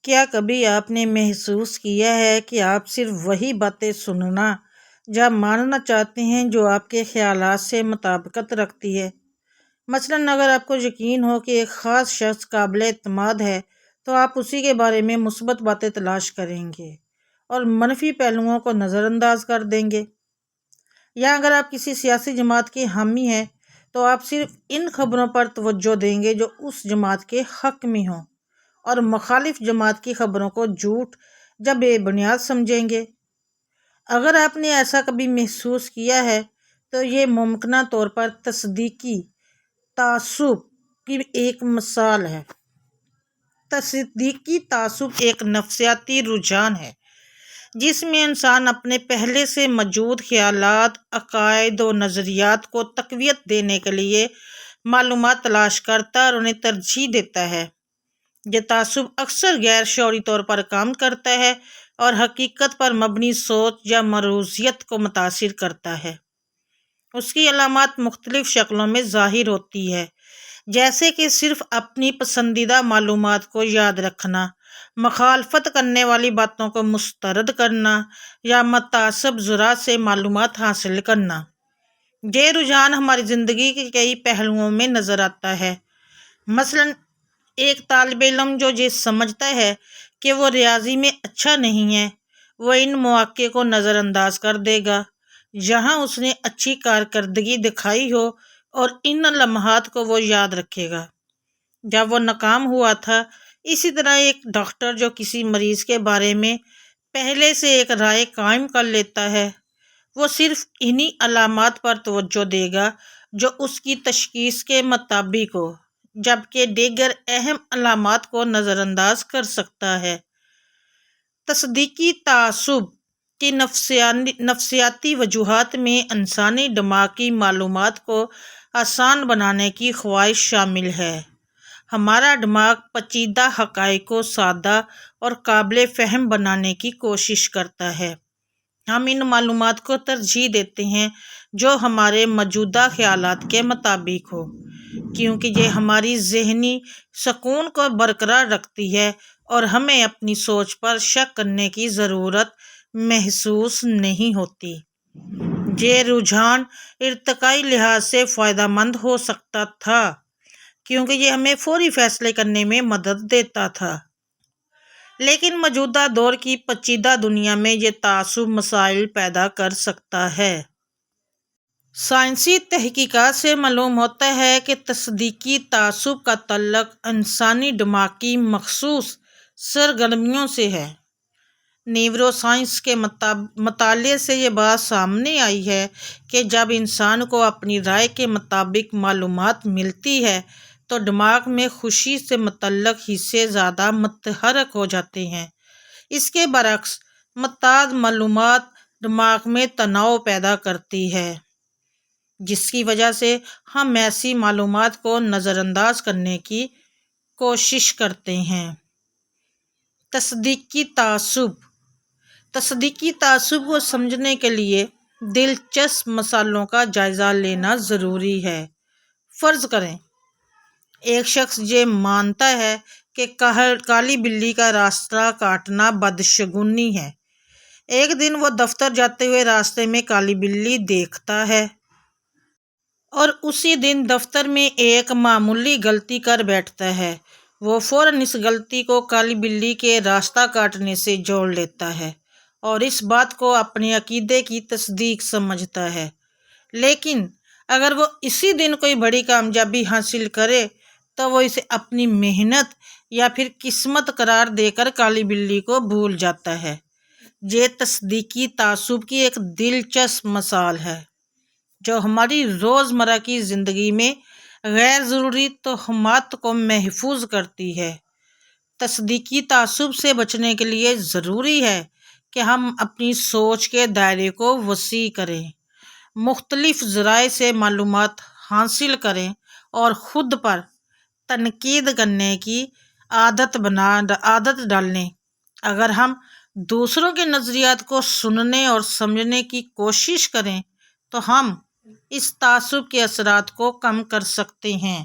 کیا کبھی آپ نے محسوس کیا ہے کہ آپ صرف وہی باتیں سننا یا ماننا چاہتے ہیں جو آپ کے خیالات سے مطابقت رکھتی ہے؟ مثلاً اگر آپ کو یقین ہو کہ ایک خاص شخص قابل اعتماد ہے تو آپ اسی کے بارے میں مثبت باتیں تلاش کریں گے اور منفی پہلوؤں کو نظر انداز کر دیں گے۔ یا اگر آپ کسی سیاسی جماعت کے حامی ہیں تو آپ صرف ان خبروں پر توجہ دیں گے جو اس جماعت کے حق میں ہوں اور مخالف جماعت کی خبروں کو جھوٹ یا بے بنیاد سمجھیں گے۔ اگر آپ نے ایسا کبھی محسوس کیا ہے تو یہ ممکنہ طور پر تصدیقی تعصب کی ایک مثال ہے۔ تصدیقی تعصب ایک نفسیاتی رجحان ہے جس میں انسان اپنے پہلے سے موجود خیالات، عقائد و نظریات کو تقویت دینے کے لیے معلومات تلاش کرتا ہے اور انہیں ترجیح دیتا ہے۔ یہ تعصب اکثر غیر شعوری طور پر کام کرتا ہے اور حقیقت پر مبنی سوچ یا معروضیت کو متاثر کرتا ہے۔ اس کی علامات مختلف شکلوں میں ظاہر ہوتی ہے، جیسے کہ صرف اپنی پسندیدہ معلومات کو یاد رکھنا، مخالفت کرنے والی باتوں کو مسترد کرنا یا متعصب ذرا سے معلومات حاصل کرنا۔ یہ رجحان ہماری زندگی کے کئی پہلوؤں میں نظر آتا ہے۔ مثلاً ایک طالب علم جو یہ سمجھتا ہے کہ وہ ریاضی میں اچھا نہیں ہے، وہ ان مواقع کو نظر انداز کر دے گا جہاں اس نے اچھی کارکردگی دکھائی ہو اور ان لمحات کو وہ یاد رکھے گا جب وہ ناکام ہوا تھا۔ اسی طرح ایک ڈاکٹر جو کسی مریض کے بارے میں پہلے سے ایک رائے قائم کر لیتا ہے، وہ صرف انہی علامات پر توجہ دے گا جو اس کی تشخیص کے مطابق ہو، جبکہ دیگر اہم علامات کو نظر انداز کر سکتا ہے۔ تصدیقی تعصب کی نفسیاتی وجوہات میں انسانی دماغ کی معلومات کو آسان بنانے کی خواہش شامل ہے۔ ہمارا دماغ پیچیدہ حقائق کو سادہ اور قابل فہم بنانے کی کوشش کرتا ہے۔ ہم ان معلومات کو ترجیح دیتے ہیں جو ہمارے موجودہ خیالات کے مطابق ہو، کیونکہ یہ ہماری ذہنی سکون کو برقرار رکھتی ہے اور ہمیں اپنی سوچ پر شک کرنے کی ضرورت محسوس نہیں ہوتی۔ یہ رجحان ارتقائی لحاظ سے فائدہ مند ہو سکتا تھا کیونکہ یہ ہمیں فوری فیصلے کرنے میں مدد دیتا تھا، لیکن موجودہ دور کی پیچیدہ دنیا میں یہ تعصب مسائل پیدا کر سکتا ہے۔ سائنسی تحقیقات سے معلوم ہوتا ہے کہ تصدیقی تعصب کا تعلق انسانی دماغ کی مخصوص سرگرمیوں سے ہے۔ نیورو سائنس کے مطالعے سے یہ بات سامنے آئی ہے کہ جب انسان کو اپنی رائے کے مطابق معلومات ملتی ہے تو دماغ میں خوشی سے متعلق حصے زیادہ متحرک ہو جاتے ہیں۔ اس کے برعکس متعدد معلومات دماغ میں تناؤ پیدا کرتی ہے، جس کی وجہ سے ہم ایسی معلومات کو نظر انداز کرنے کی کوشش کرتے ہیں۔ تصدیقی تعصب کو سمجھنے کے لیے دلچسپ مثالوں کا جائزہ لینا ضروری ہے۔ فرض کریں ایک شخص یہ مانتا ہے کہ کالی بلی کا راستہ کاٹنا بدشگونی ہے۔ ایک دن وہ دفتر جاتے ہوئے راستے میں کالی بلی دیکھتا ہے اور اسی دن دفتر میں ایک معمولی غلطی کر بیٹھتا ہے۔ وہ فوراً اس غلطی کو کالی بلی کے راستہ کاٹنے سے جوڑ لیتا ہے اور اس بات کو اپنے عقیدے کی تصدیق سمجھتا ہے۔ لیکن اگر وہ اسی دن کوئی بڑی کامیابی حاصل کرے تو وہ اسے اپنی محنت یا پھر قسمت قرار دے کر کالی بلی کو بھول جاتا ہے۔ یہ تصدیقی تعصب کی ایک دلچسپ مثال ہے جو ہماری روزمرہ کی زندگی میں غیر ضروری توہمات کو محفوظ کرتی ہے۔ تصدیقی تعصب سے بچنے کے لیے ضروری ہے کہ ہم اپنی سوچ کے دائرے کو وسیع کریں، مختلف ذرائع سے معلومات حاصل کریں اور خود پر تنقید کرنے کی عادت ڈالیں۔ اگر ہم دوسروں کے نظریات کو سننے اور سمجھنے کی کوشش کریں تو ہم اس تعصب کے اثرات کو کم کر سکتے ہیں۔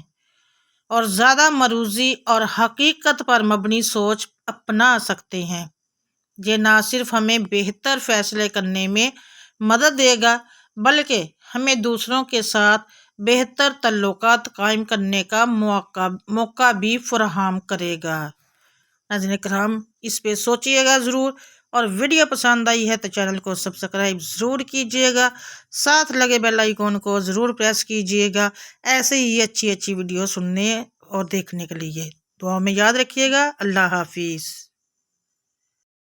اور زیادہ مروزی اور حقیقت پر مبنی سوچ اپنا سکتے ہیں۔ یہ نہ صرف ہمیں بہتر فیصلے کرنے میں مدد دے گا بلکہ ہمیں دوسروں کے ساتھ بہتر تعلقات قائم کرنے کا موقع بھی فراہم کرے گا۔ ناظرین کرام، اس پہ سوچئے گا ضرور، اور ویڈیو پسند آئی ہے تو چینل کو سبسکرائب ضرور کیجئے گا، ساتھ لگے بیل آئیکن کو ضرور پریس کیجئے گا ایسے ہی اچھی ویڈیو سننے اور دیکھنے کے لیے۔ دعا میں یاد رکھیے گا۔ اللہ حافظ۔